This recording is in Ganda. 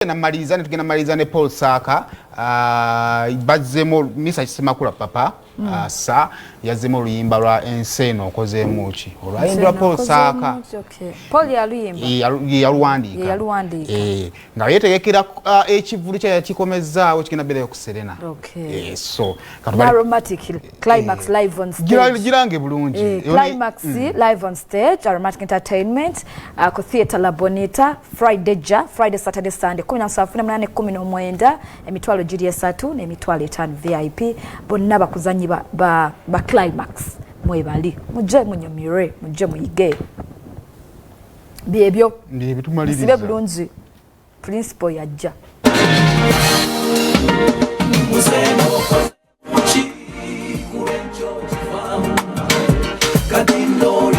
Tugenda maliza ne Paul Saka bazzeemu Mesach Semakula papa sa yazzeemu oluyimba lwa enseno okozeemuki olwayimba Paul Saka Paul yaluwandiika nga yeetegekera ekivulu kye yakikomezaawo kigenda beera okuserena so aromatic climax live on stage girange bulungi climax live on stage aromatic entertainment ku theatre La Bonita Friday Saturday Sunday 17:19 emitwalo giri 3 n'emitwalo 5 VIP bonna bakuzanyi ba climax mwebali mujje munyumire mujje muyige byebyo bitumaliriza sibe bulungi principal yajja Kadindo